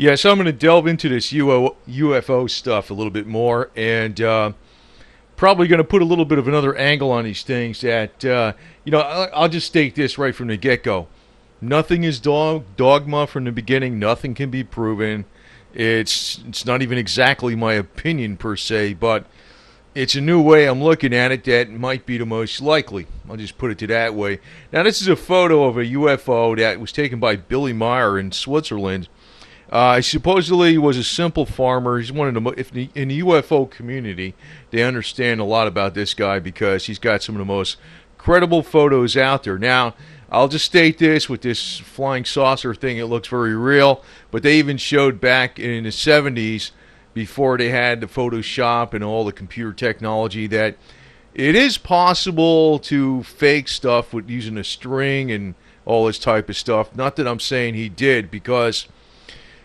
Yeah, so I'm going to delve into this UFO stuff a little bit more, and probably going to put a little bit of another angle on these things. That I'll just state this right from the get-go: nothing is dogma from the beginning. Nothing can be proven. It's not even exactly my opinion per se, but it's a new way I'm looking at it that might be the most likely. I'll just put it to that way. Now, this is a photo of a UFO that was taken by Billy Meyer in Switzerland. He supposedly was a simple farmer. He's one of in the UFO community, they understand a lot about this guy because he's got some of the most credible photos out there. Now, I'll just state this with this flying saucer thing, it looks very real, but they even showed back in the 70s, before they had the Photoshop and all the computer technology, that it is possible to fake stuff with using a string and all this type of stuff. Not that I'm saying he did, because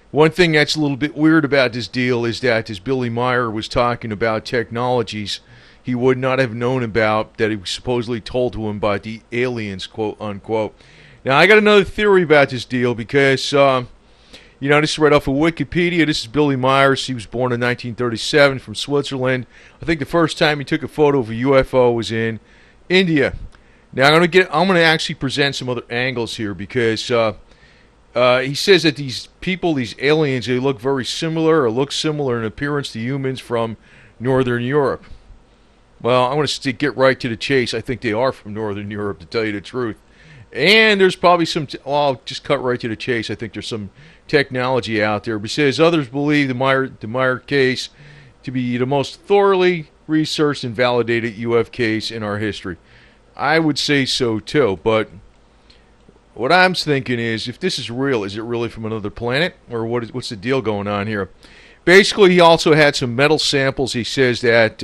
one thing that's a little bit weird about this deal is that as Billy Meyer was talking about technologies he would not have known about, that he was supposedly told to him by the aliens, quote unquote. Now, I got another theory about this deal because, this is right off of Wikipedia. This is Billy Myers. He was born in 1937 from Switzerland. I think the first time he took a photo of a UFO was in India. Now, I'm going to actually present some other angles here because he says that these people, these aliens, they look very similar or look similar in appearance to humans from Northern Europe. Well, I want to get right to the chase. I think they are from Northern Europe, to tell you the truth. And there's probably I'll just cut right to the chase. I think there's some technology out there. But says others believe the Meyer case to be the most thoroughly researched and validated UFO case in our history. I would say so too, but what I'm thinking is, if this is real, is it really from another planet, or what's the deal going on here? Basically, he also had some metal samples. He says that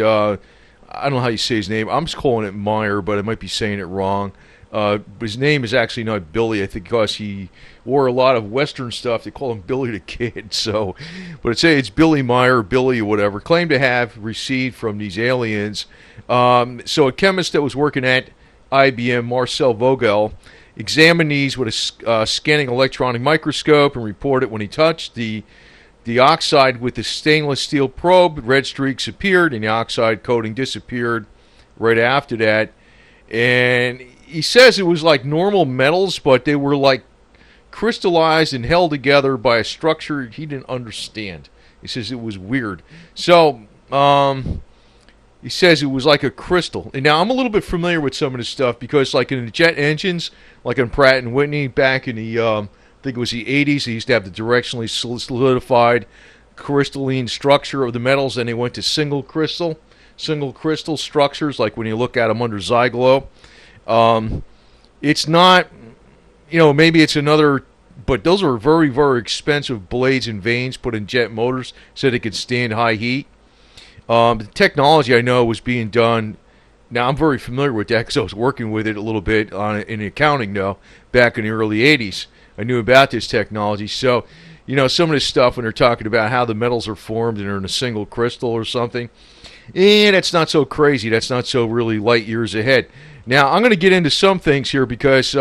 I don't know how you say his name. I'm just calling it Meyer, but I might be saying it wrong. But his name is actually not Billy, I think, because he wore a lot of Western stuff. They call him Billy the Kid. So, but it's Billy Meyer, Billy or whatever, claimed to have received from these aliens. So a chemist that was working at IBM, Marcel Vogel, examined these with a scanning electron microscope and reported when he touched the oxide with the stainless steel probe, red streaks appeared and the oxide coating disappeared right after that. And he says it was like normal metals, but they were like crystallized and held together by a structure he didn't understand. He says it was weird. So, he says it was like a crystal. And now, I'm a little bit familiar with some of this stuff because, like in the jet engines, like in Pratt and Whitney, back in the, I think it was the 80s, they used to have the directionally solidified crystalline structure of the metals, and they went to single crystal structures, like when you look at them under Zyglow. It's not, maybe it's another, but those are very, very expensive blades and vanes put in jet motors so they could stand high heat. The technology I know was being done. Now, I'm very familiar with that because I was working with it a little bit in accounting, though, back in the early 80s. I knew about this technology. So, some of this stuff when they're talking about how the metals are formed and they're in a single crystal or something, that's not so crazy. That's not so really light years ahead. Now, I'm going to get into some things here because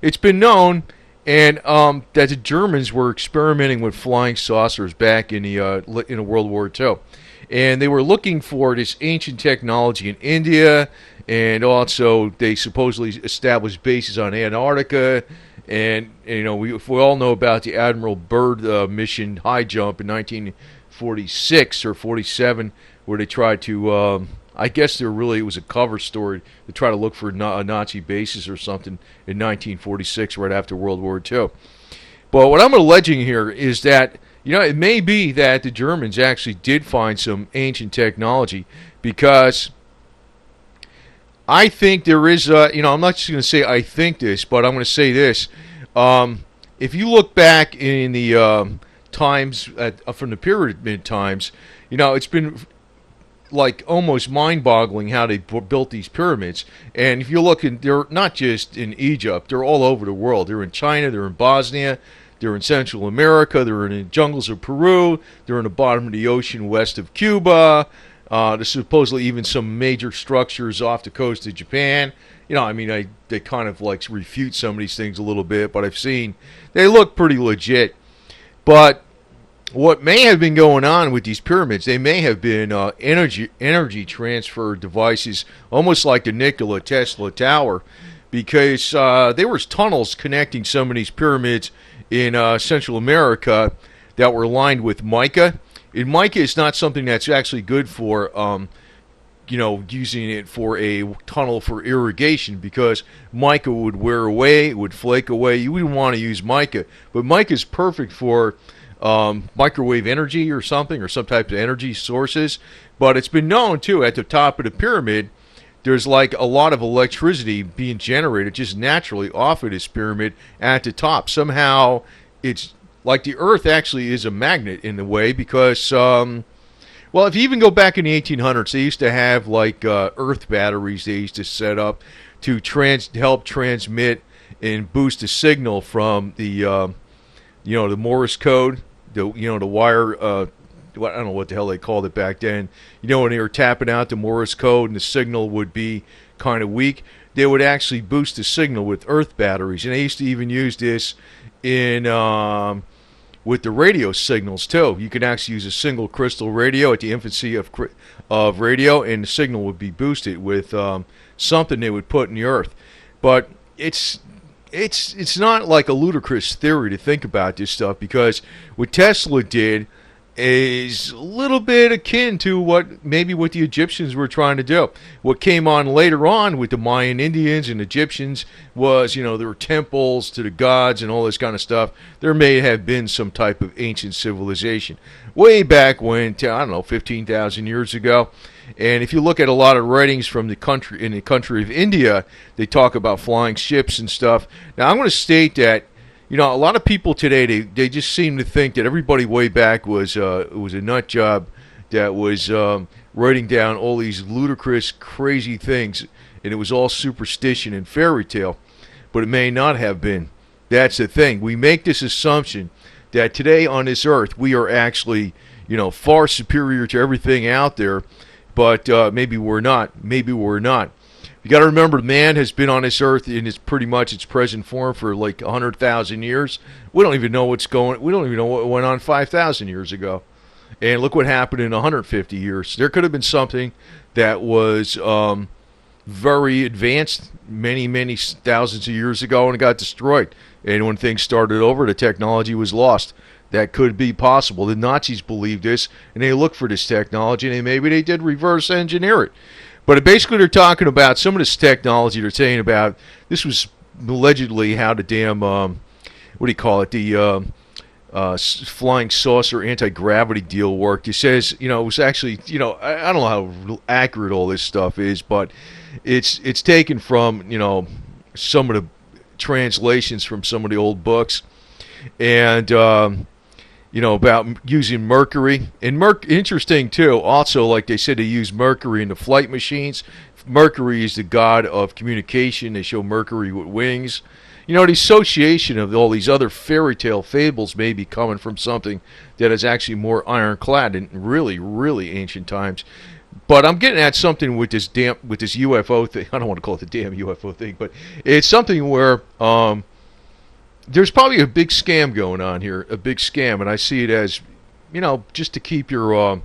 it's been known and that the Germans were experimenting with flying saucers back in the World War II. And they were looking for this ancient technology in India, and also they supposedly established bases on Antarctica. And we all know about the Admiral Byrd mission high jump in 1946 or 47, where they tried to, I guess it was a cover story to try to look for Nazi bases or something in 1946, right after World War II. But what I'm alleging here is that, it may be that the Germans actually did find some ancient technology, because I think there is, I'm not just going to say I think this, but I'm going to say this. If you look back in the times, from the pyramid times, it's been like almost mind-boggling how they built these pyramids. And if you look, they're not just in Egypt, they're all over the world. They're in China, they're in Bosnia, they're in Central America, they're in the jungles of Peru, they're in the bottom of the ocean west of Cuba. There's supposedly even some major structures off the coast of Japan. They kind of like refute some of these things a little bit, but I've seen they look pretty legit. But what may have been going on with these pyramids, they may have been energy transfer devices, almost like the Nikola Tesla Tower, because there was tunnels connecting some of these pyramids in Central America that were lined with mica. And mica is not something that's actually good for using it for a tunnel for irrigation, because mica would wear away, it would flake away. You wouldn't want to use mica, but mica is perfect for microwave energy or something, or some type of energy sources. But it's been known too, at the top of the pyramid, there's like a lot of electricity being generated just naturally off of this pyramid at the top. Somehow it's like the Earth actually is a magnet in a way, because well, if you even go back in the 1800s, they used to have like Earth batteries they used to set up to help transmit and boost the signal from the the Morse code, the wire. I don't know what the hell they called it back then. When they were tapping out the Morse code and the signal would be kind of weak, they would actually boost the signal with Earth batteries, and they used to even use this in with the radio signals too. You could actually use a single crystal radio at the infancy of radio, and the signal would be boosted with something they would put in the earth. But it's not like a ludicrous theory to think about this stuff, because what Tesla did is a little bit akin to what the Egyptians were trying to do. What came on later on with the Mayan Indians and Egyptians was, there were temples to the gods and all this kind of stuff. There may have been some type of ancient civilization way back when, I don't know, 15,000 years ago. And if you look at a lot of writings from the country of India, they talk about flying ships and stuff. Now, I'm going to state that a lot of people today, they just seem to think that everybody way back was a nut job that was writing down all these ludicrous, crazy things, and it was all superstition and fairy tale. But it may not have been. That's the thing. We make this assumption that today on this earth we are actually, far superior to everything out there, but maybe we're not. Maybe we're not. You got to remember, man has been on this earth in pretty much its present form for like 100,000 years. We don't even know we don't even know what went on 5,000 years ago. And look what happened in 150 years. There could have been something that was very advanced many, many thousands of years ago, and it got destroyed. And when things started over, the technology was lost. That could be possible. The Nazis believed this, and they looked for this technology, and maybe they did reverse engineer it. But basically, they're talking about some of this technology. They're saying about this was allegedly how the damn the flying saucer anti-gravity deal worked. He says, it was actually, I don't know how accurate all this stuff is, but it's taken from some of the translations from some of the old books, and about using mercury. And interesting too, also, like they said, they use mercury in the flight machines. Mercury is the god of communication. They show Mercury with wings. The association of all these other fairy tale fables may be coming from something that is actually more ironclad in really, really ancient times. But I'm getting at something with this UFO thing. I don't want to call it the damn UFO thing, but it's something where there's probably a big scam going on here, a big scam, and I see it as, just to keep your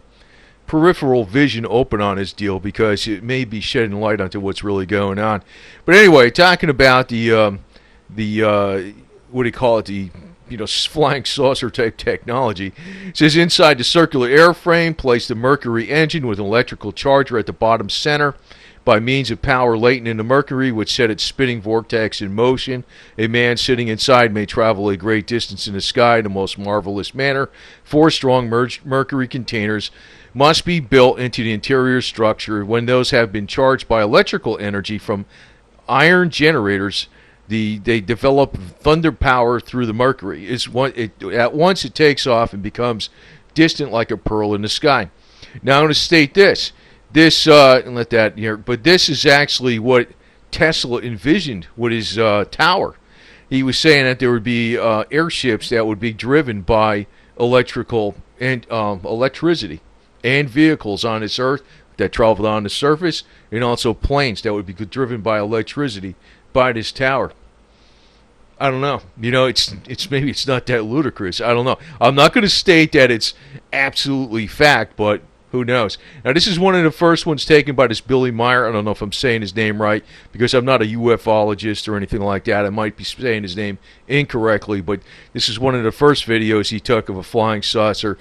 peripheral vision open on this deal, because it may be shedding light onto what's really going on. But anyway, talking about the what do you call it, the flying saucer type technology. It says inside the circular airframe, place the Mercury engine with an electrical charger at the bottom center. By means of power latent in the Mercury, which set its spinning vortex in motion, a man sitting inside may travel a great distance in the sky in the most marvelous manner. 4 strong Mercury containers must be built into the interior structure. When those have been charged by electrical energy from iron generators, they develop thunder power through the Mercury. At once it takes off and becomes distant like a pearl in the sky. Now I'm going to state this. And let that here, but this is actually what Tesla envisioned with his tower. He was saying that there would be airships that would be driven by electricity and vehicles on this earth that traveled on the surface, and also planes that would be driven by electricity by this tower. I don't know. You know, it's maybe it's not that ludicrous. I don't know. I'm not going to state that it's absolutely fact, but who knows? Now, this is one of the first ones taken by this Billy Meyer. I don't know if I'm saying his name right because I'm not a ufologist or anything like that. I might be saying his name incorrectly, but this is one of the first videos he took of a flying saucer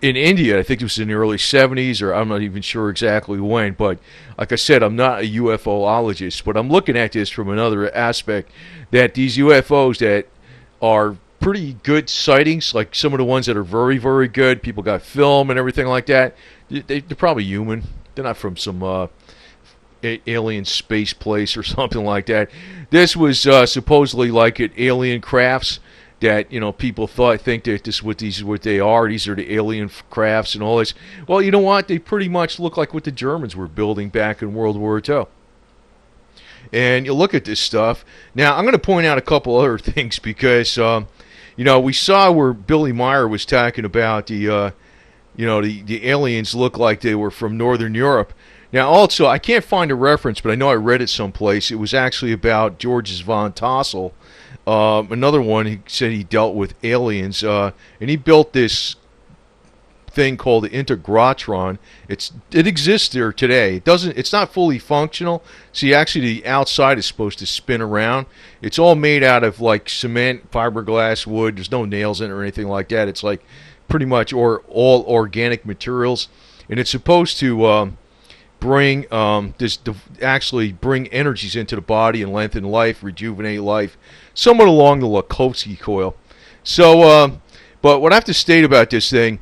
in India. I think it was in the early 70s, or I'm not even sure exactly when. But like I said, I'm not a UFOologist, but I'm looking at this from another aspect, that these UFOs that are pretty good sightings, like some of the ones that are very, very good, people got film and everything like that, they're probably human. They're not from some alien space place or something like that. This was supposedly like an alien crafts that, you know, people think that this what they are. These are the alien crafts and all this. Well, you know what? They pretty much look like what the Germans were building back in World War II. And you look at this stuff. Now, I'm going to point out a couple other things because, you know, we saw where Billy Meyer was talking about the aliens look like they were from Northern Europe. Now, also, I can't find a reference, but I know I read it someplace. It was actually about Georges von Tassel. Another one, he said he dealt with aliens, and he built this thing called the Integratron. It exists there today. It's not fully functional. See, actually, the outside is supposed to spin around. It's all made out of like cement, fiberglass, wood. There's no nails in it or anything like that. It's like pretty much all organic materials, and it's supposed to bring actually bring energies into the body and lengthen life, rejuvenate life, somewhat along the Lakhovsky coil. So, but what I have to state about this thing,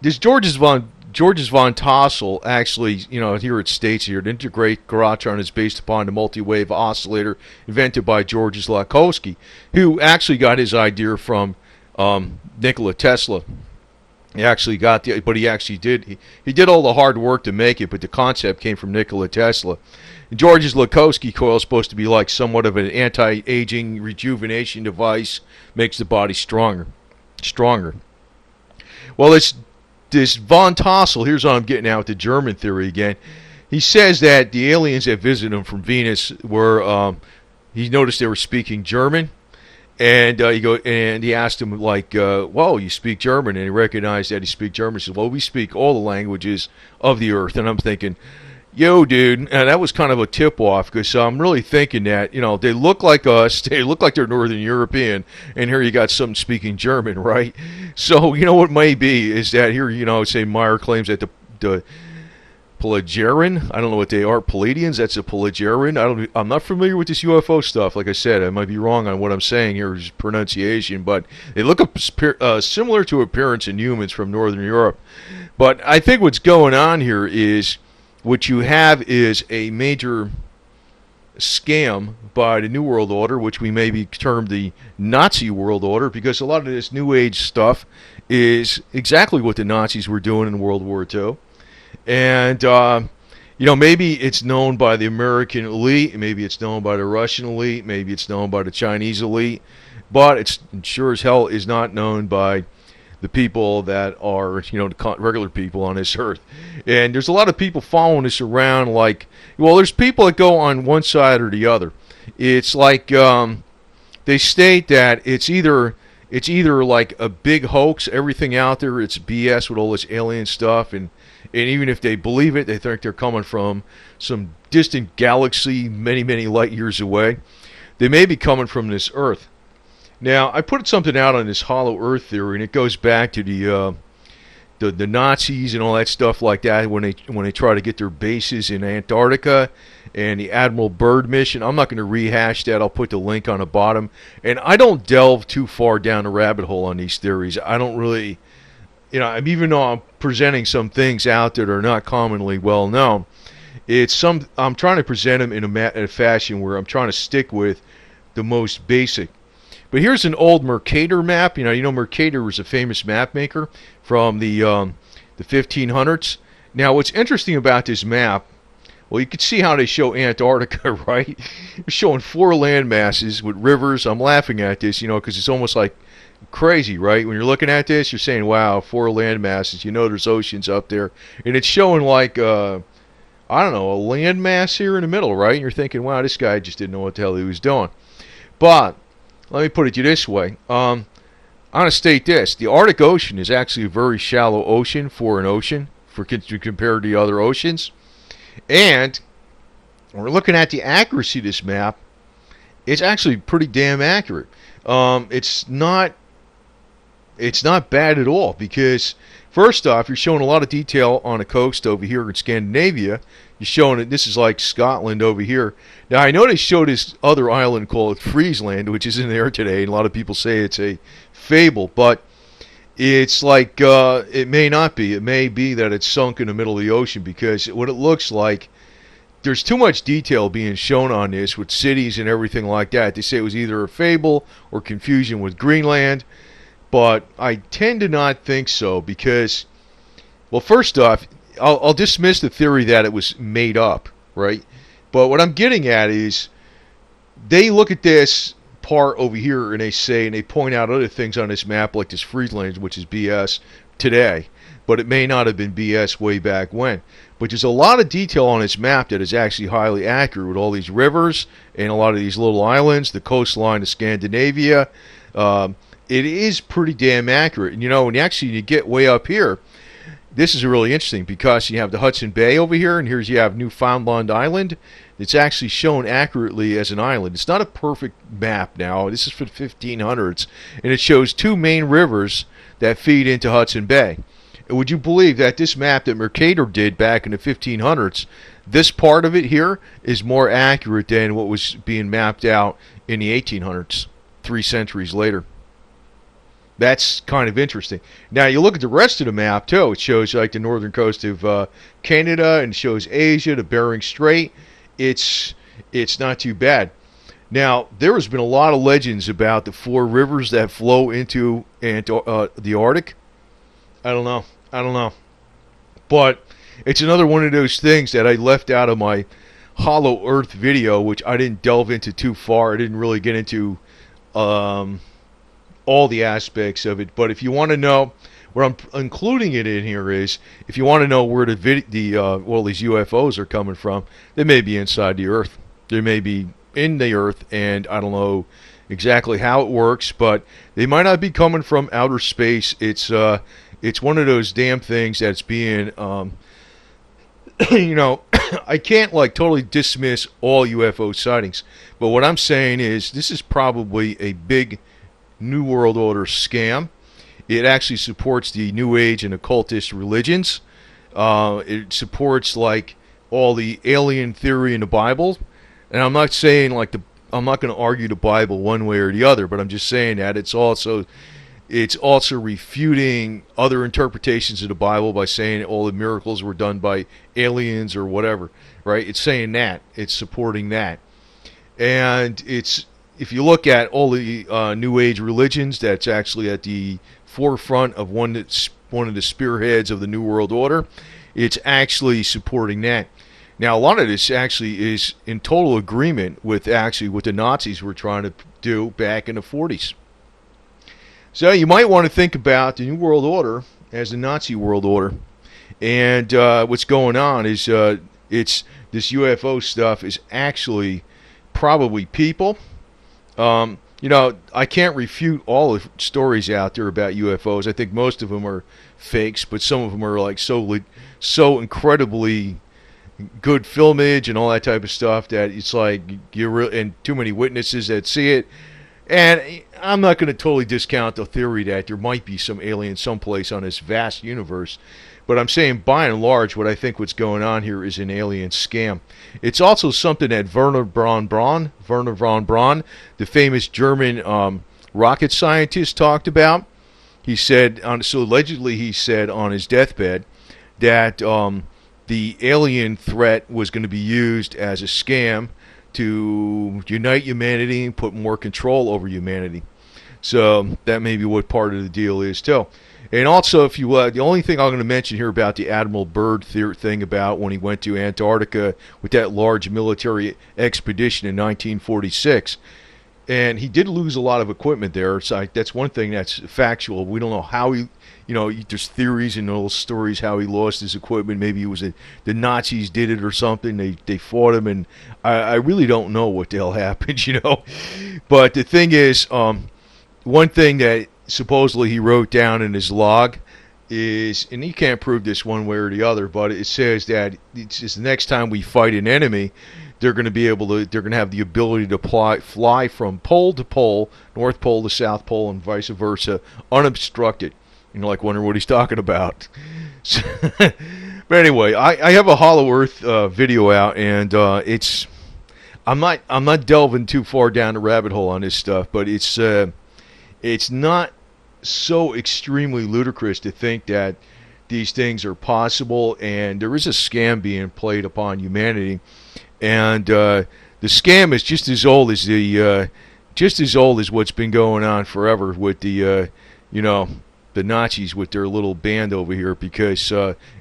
this Georges von Tassel actually, you know, here it states here, the Integratron is based upon the multi-wave oscillator invented by Georges Lakhovsky, who actually got his idea from Nikola Tesla. He actually got but he actually did. He did all the hard work to make it, but the concept came from Nikola Tesla. George's Lakhovsky coil is supposed to be like somewhat of an anti-aging rejuvenation device, makes the body stronger. Well, this von Tassel, here's what I'm getting at with the German theory again. He says that the aliens that visited him from Venus were, he noticed they were speaking German. And he asked him, like, whoa, you speak German? And he recognized that he speaks German. He said, well, we speak all the languages of the earth. And I'm thinking, yo, dude, and that was kind of a tip-off, because I'm really thinking that, you know, they look like us, they look like they're Northern European, and here you got something speaking German, right? So, you know what may be is that here, you know, say Meyer claims that the Pelagian, I don't know what they are, Palladians, that's a Pelagian. I'm not familiar with this UFO stuff. Like I said, I might be wrong on what I'm saying here, is pronunciation, but they look similar to appearance in humans from Northern Europe. But I think what's going on here is, what you have is a major scam by the New World Order, which we maybe term the Nazi World Order, because a lot of this New Age stuff is exactly what the Nazis were doing in World War II. And, you know, maybe it's known by the American elite, maybe it's known by the Russian elite, maybe it's known by the Chinese elite, but it sure as hell is not known by the people that are, you know, the regular people on this earth. And there's a lot of people following this around like, well, there's people that go on one side or the other. It's like they state that it's either like a big hoax, everything out there, it's BS with all this alien stuff, and even if they believe it, they think they're coming from some distant galaxy many, many light years away. They may be coming from this Earth. Now, I put something out on this hollow Earth theory, and it goes back to the Nazis and all that stuff like that when they try to get their bases in Antarctica and the Admiral Byrd mission. I'm not going to rehash that. I'll put the link on the bottom. And I don't delve too far down the rabbit hole on these theories. I don't really, you know, even though I'm presenting some things out that are not commonly well known, I'm trying to present them in a fashion where I'm trying to stick with the most basic. But here's an old Mercator map. You know Mercator was a famous map maker from the 1500s. Now, what's interesting about this map, well, you can see how they show Antarctica, right? They're showing 4 land masses with rivers. I'm laughing at this, you know, because it's almost like crazy, right? When you're looking at this, you're saying, wow, 4 land masses. You know there's oceans up there. And it's showing like, I don't know, a land mass here in the middle, right? And you're thinking, wow, this guy just didn't know what the hell he was doing. But let me put it to you this way. I'm going to state this. The Arctic Ocean is actually a very shallow ocean for an ocean compared to the other oceans. And when we're looking at the accuracy of this map, it's actually pretty damn accurate. It's not bad at all because, first off, you're showing a lot of detail on the coast over here in Scandinavia. You're showing that this is like Scotland over here. Now, I know they showed this other island called Friesland, which is in there today, and a lot of people say it's a fable, but it's like it may not be. It may be that it's sunk in the middle of the ocean because what it looks like, there's too much detail being shown on this with cities and everything like that. They say it was either a fable or confusion with Greenland, but I tend to not think so because, well, first off, I'll dismiss the theory that it was made up, right? But what I'm getting at is they look at this part over here and they point out other things on this map like this Friesland, which is BS today, but it may not have been BS way back when. But there's a lot of detail on this map that is actually highly accurate with all these rivers and a lot of these little islands, the coastline of Scandinavia. It is pretty damn accurate. And, when you get way up here, this is really interesting because you have the Hudson Bay over here, and you have Newfoundland Island. It's actually shown accurately as an island. It's not a perfect map now. This is for the 1500s, and it shows two main rivers that feed into Hudson Bay. Would you believe that this map that Mercator did back in the 1500s, this part of it here is more accurate than what was being mapped out in the 1800s, 3 centuries later? That's kind of interesting. Now, you look at the rest of the map, too. It shows like the northern coast of Canada and shows Asia, the Bering Strait. It's not too bad. Now, there has been a lot of legends about the 4 rivers that flow into the Arctic. I don't know. But it's another one of those things that I left out of my Hollow Earth video, which I didn't delve into too far. I didn't really get into all the aspects of it. But if you want to know, where I'm including it in here is, if you want to know where these UFOs are coming from, they may be inside the Earth. They may be in the Earth, and I don't know exactly how it works, but they might not be coming from outer space. It's one of those damn things that's being, I can't totally dismiss all UFO sightings, but what I'm saying is this is probably a big New World Order scam. It actually supports the New Age and occultist religions. It supports all the alien theory in the Bible, and I'm not saying I'm not going to argue the Bible one way or the other, but I'm just saying that it's also refuting other interpretations of the Bible by saying all the miracles were done by aliens or whatever, right? It's saying that. It's supporting that. And if you look at all the New Age religions, that's actually at the forefront of one of the spearheads of the New World Order. It's actually supporting that. Now, a lot of this actually is in total agreement with what the Nazis were trying to do back in the 40s. So you might want to think about the New World Order as the Nazi World Order. And what's going on is this UFO stuff is actually probably people. I can't refute all the stories out there about UFOs. I think most of them are fakes, but some of them are so incredibly good filmage and all that type of stuff that it's and too many witnesses that see it. And I'm not going to totally discount the theory that there might be some alien someplace on this vast universe. But I'm saying, by and large, what I think what's going on here is an alien scam. It's also something that Werner von Braun, the famous German rocket scientist, talked about. He said, allegedly he said on his deathbed that the alien threat was going to be used as a scam to unite humanity and put more control over humanity. So that may be what part of the deal is too. And also, if you the only thing I'm going to mention here about the Admiral Byrd thing about when he went to Antarctica with that large military expedition in 1946, and he did lose a lot of equipment there. So that's one thing that's factual. We don't know how he, there's theories and little stories how he lost his equipment. Maybe it was the Nazis did it or something. They fought him, and I really don't know what the hell happened, But the thing is, one thing that supposedly he wrote down in his log is, and he can't prove this one way or the other, but it says that it's just the next time we fight an enemy, they're going to have the ability to fly from pole to pole, North Pole to South Pole, and vice versa, unobstructed. Like wondering what he's talking about. So, but anyway, I have a Hollow Earth video out, and I'm not delving too far down the rabbit hole on this stuff, but it's not so extremely ludicrous to think that these things are possible, and there is a scam being played upon humanity, and the scam is just as old as what's been going on forever with the Nazis with their little band over here, because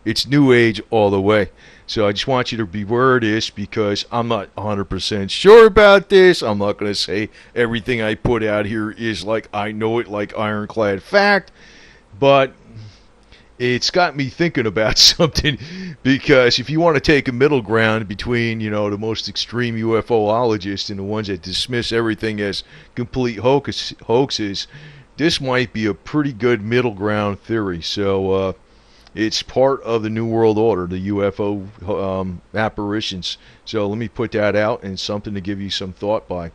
it's New Age all the way. So I just want you to beware of this, because I'm not 100% sure about this. I'm not going to say everything I put out here is like I know it, like ironclad fact, but it's got me thinking about something, because if you want to take a middle ground between, the most extreme UFOologists and the ones that dismiss everything as complete hoaxes, this might be a pretty good middle ground theory. So it's part of the New World Order, the UFO apparitions. So let me put that out, and something to give you some thought by.